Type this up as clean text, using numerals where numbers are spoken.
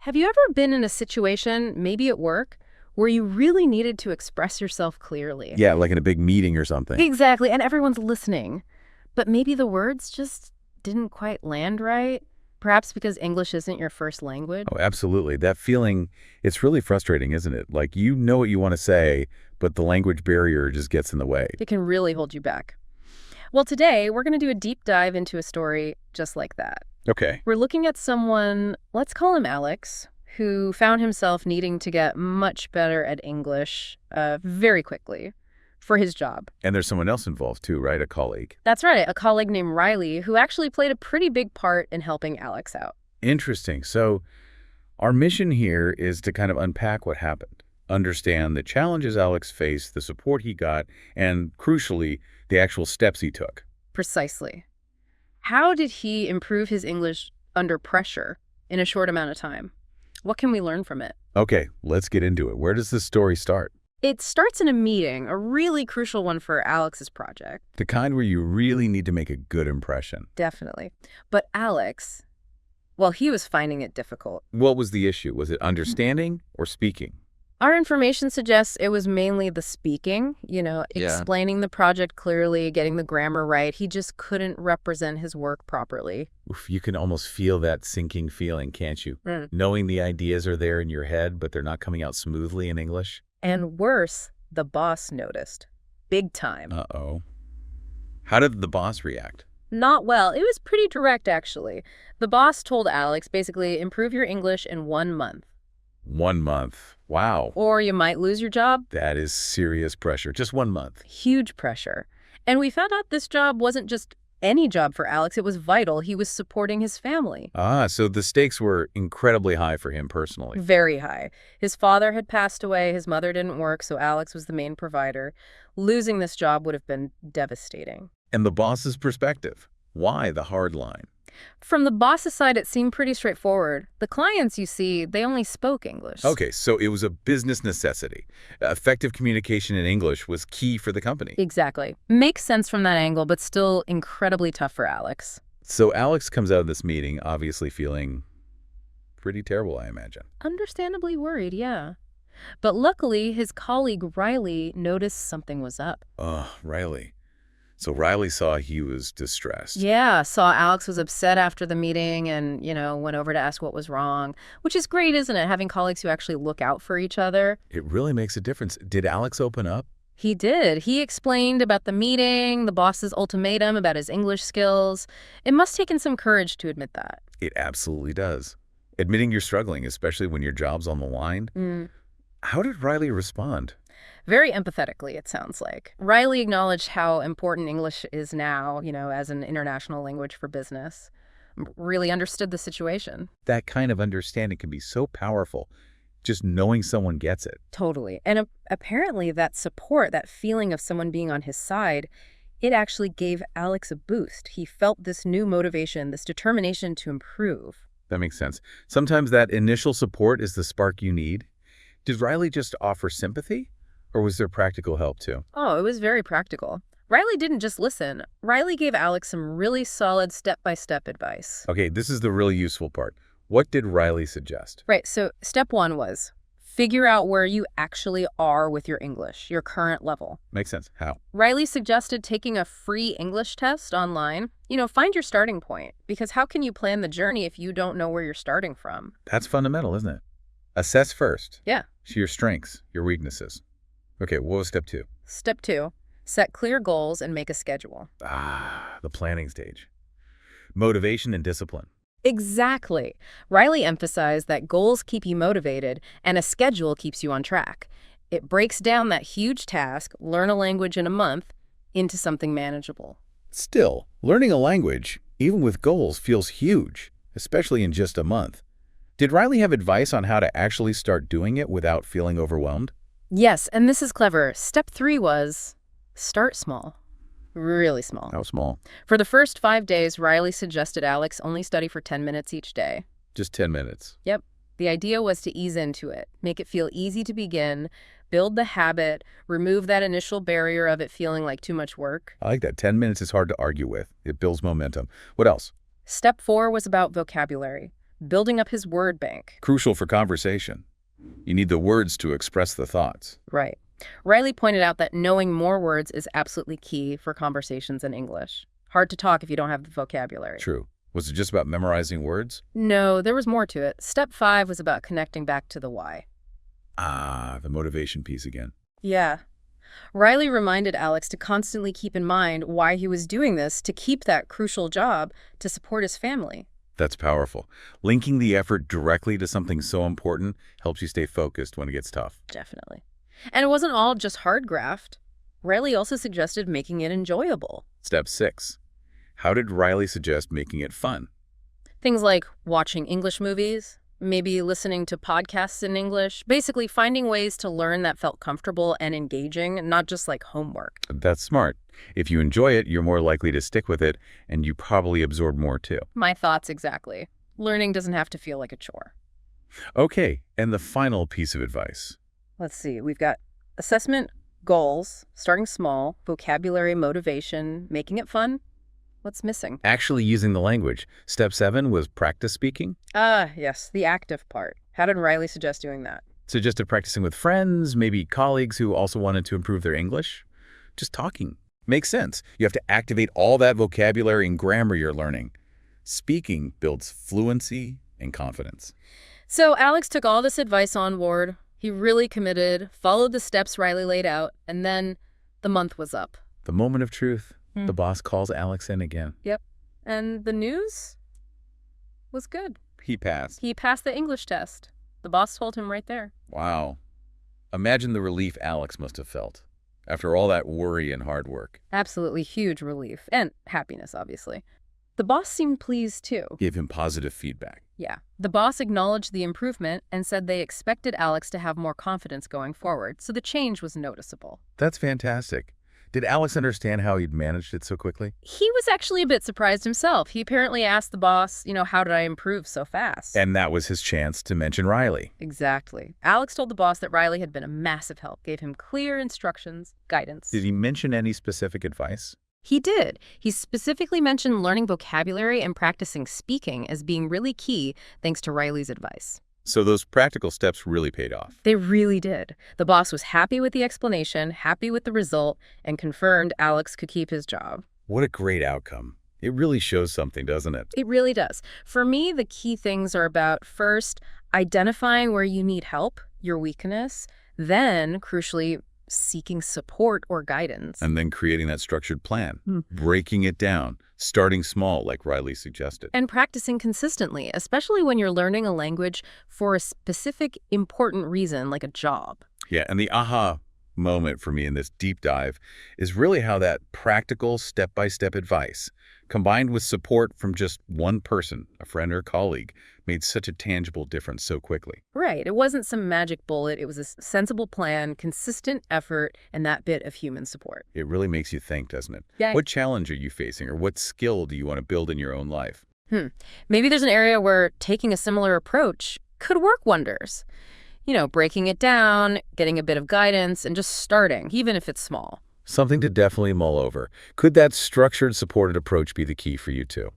Have you ever been in a situation, maybe at work, where you really needed to express yourself clearly? Yeah, like in a big meeting or something. Exactly, and everyone's listening. But maybe the words just didn't quite land right? Perhaps because English isn't your first language? Oh, absolutely. That feeling, it's really frustrating, isn't it? Like you know what you want to say, but the language barrier just gets in the way. It can really hold you back. Well, today we're going to do a deep dive into a story just like that. Okay. We're looking at someone, let's call him Alex, who found himself needing to get much better at English very quickly for his job. And there's someone else involved too, right? A colleague. That's right, a colleague named Riley, who actually played a pretty big part in helping Alex out. Interesting. So our mission here is to kind of unpack what happened, understand the challenges Alex faced, the support he got, and crucially, the actual steps he took. Precisely. How did he improve his English under pressure in a short amount of time? What can we learn from it? Okay, let's get into it. Where does this story start? It starts in a meeting, a really crucial one for Alex's project. The kind where you really need to make a good impression. Definitely. But Alex, well, he was finding it difficult. What was the issue? Was it understanding or speaking? Our information suggests it was mainly the speaking, explaining the project clearly, getting the grammar right. He just couldn't represent his work properly. Oof, you can almost feel that sinking feeling, can't you? Mm. Knowing the ideas are there in your head, but they're not coming out smoothly in English. And worse, the boss noticed. Big time. Uh-oh. How did the boss react? Not well. It was pretty direct, actually. The boss told Alex, basically, improve your English in 1 month. 1 month. Wow. Or you might lose your job. That is serious pressure. Just 1 month. Huge pressure. And we found out this job wasn't just any job for Alex. It was vital. He was supporting his family. Ah, so the stakes were incredibly high for him personally. Very high. His father had passed away. His mother didn't work, so Alex was the main provider. Losing this job would have been devastating. And the boss's perspective. Why the hard line? From the boss's side, it seemed pretty straightforward. The clients, you see, they only spoke English. Okay, so it was a business necessity. Effective communication in English was key for the company. Exactly. Makes sense from that angle, but still incredibly tough for Alex. So Alex comes out of this meeting obviously feeling pretty terrible, I imagine. Understandably worried, yeah. But luckily, his colleague Riley noticed something was up. Riley. So Riley saw he was distressed. Yeah, saw Alex was upset after the meeting and, went over to ask what was wrong, which is great, isn't it? Having colleagues who actually look out for each other. It really makes a difference. Did Alex open up? He did. He explained about the meeting, the boss's ultimatum about his English skills. It must have taken some courage to admit that. It absolutely does. Admitting you're struggling, especially when your job's on the line. How did Riley respond? Very empathetically, it sounds like. Riley acknowledged how important English is now, as an international language for business. Really understood the situation. That kind of understanding can be so powerful, just knowing someone gets it. Totally. And apparently that support, that feeling of someone being on his side, it actually gave Alex a boost. He felt this new motivation, this determination to improve. That makes sense. Sometimes that initial support is the spark you need. Did Riley just offer sympathy? Or was there practical help too? Oh, it was very practical. Riley didn't just listen. Riley gave Alex some really solid step-by-step advice. Okay, this is the really useful part. What did Riley suggest? Right, so step 1 was figure out where you actually are with your English, your current level. Makes sense. How? Riley suggested taking a free English test online. Find your starting point, because how can you plan the journey if you don't know where you're starting from? That's fundamental, isn't it? Assess first. Yeah. See your strengths, your weaknesses. Okay, what was step 2? Step 2, set clear goals and make a schedule. The planning stage. Motivation and discipline. Exactly. Riley emphasized that goals keep you motivated and a schedule keeps you on track. It breaks down that huge task, learn a language in a month, into something manageable. Still, learning a language, even with goals, feels huge, especially in just a month. Did Riley have advice on how to actually start doing it without feeling overwhelmed? Yes, and this is clever. Step 3 was start small. Really small. How small? For the first 5 days, Riley suggested Alex only study for 10 minutes each day. Just 10 minutes. Yep. The idea was to ease into it, make it feel easy to begin, build the habit, remove that initial barrier of it feeling like too much work. I like that. 10 minutes is hard to argue with. It builds momentum. What else? Step 4 was about vocabulary. building up his word bank. Crucial for conversation. You need the words to express the thoughts. Right. Riley pointed out that knowing more words is absolutely key for conversations in English. Hard to talk if you don't have the vocabulary. True. Was it just about memorizing words? No, there was more to it. Step 5 was about connecting back to the why. Ah, the motivation piece again. Yeah. Riley reminded Alex to constantly keep in mind why he was doing this to keep that crucial job to support his family. That's powerful. Linking the effort directly to something so important helps you stay focused when it gets tough. Definitely. And it wasn't all just hard graft. Riley also suggested making it enjoyable. Step 6. How did Riley suggest making it fun? Things like watching English movies, maybe listening to podcasts in English, basically finding ways to learn that felt comfortable and engaging, not just like homework. That's smart. If you enjoy it, you're more likely to stick with it, and you probably absorb more too. My thoughts exactly. Learning doesn't have to feel like a chore. Okay, and the final piece of advice. Let's see, we've got assessment, goals, starting small, vocabulary, motivation, making it fun. What's missing? Actually using the language. Step 7 was practice speaking. Yes, the active part. How did Riley suggest doing that? Suggested practicing with friends, maybe colleagues who also wanted to improve their English. Just talking. Makes sense. You have to activate all that vocabulary and grammar you're learning. Speaking builds fluency and confidence. So Alex took all this advice on board. He really committed, followed the steps Riley laid out, and then the month was up. The moment of truth. The boss calls Alex in again. Yep. And the news was good. He passed. He passed the English test. The boss told him right there. Wow. Imagine the relief Alex must have felt after all that worry and hard work. Absolutely huge relief. And happiness, obviously. The boss seemed pleased, too. Gave him positive feedback. Yeah. The boss acknowledged the improvement and said they expected Alex to have more confidence going forward, so the change was noticeable. That's fantastic. Did Alex understand how he'd managed it so quickly? He was actually a bit surprised himself. He apparently asked the boss, how did I improve so fast? And that was his chance to mention Riley. Exactly. Alex told the boss that Riley had been a massive help, gave him clear instructions, guidance. Did he mention any specific advice? He did. He specifically mentioned learning vocabulary and practicing speaking as being really key thanks to Riley's advice. So those practical steps really paid off. They really did. The boss was happy with the explanation, happy with the result, and confirmed Alex could keep his job. What a great outcome. It really shows something, doesn't it? It really does. For me, the key things are about, first, identifying where you need help, your weakness, then, crucially, seeking support or guidance. And then creating that structured plan, breaking it down, starting small like Riley suggested. And practicing consistently, especially when you're learning a language for a specific important reason, like a job. Yeah, and the aha moment for me in this deep dive is really how that practical step-by-step advice, combined with support from just one person, a friend or colleague, made such a tangible difference so quickly. Right. It wasn't some magic bullet. It was a sensible plan, consistent effort, and that bit of human support. It really makes you think, doesn't it? Yeah. What challenge are you facing, or what skill do you want to build in your own life? Maybe there's an area where taking a similar approach could work wonders. Breaking it down, getting a bit of guidance, and just starting, even if it's small. Something to definitely mull over. Could that structured, supported approach be the key for you too?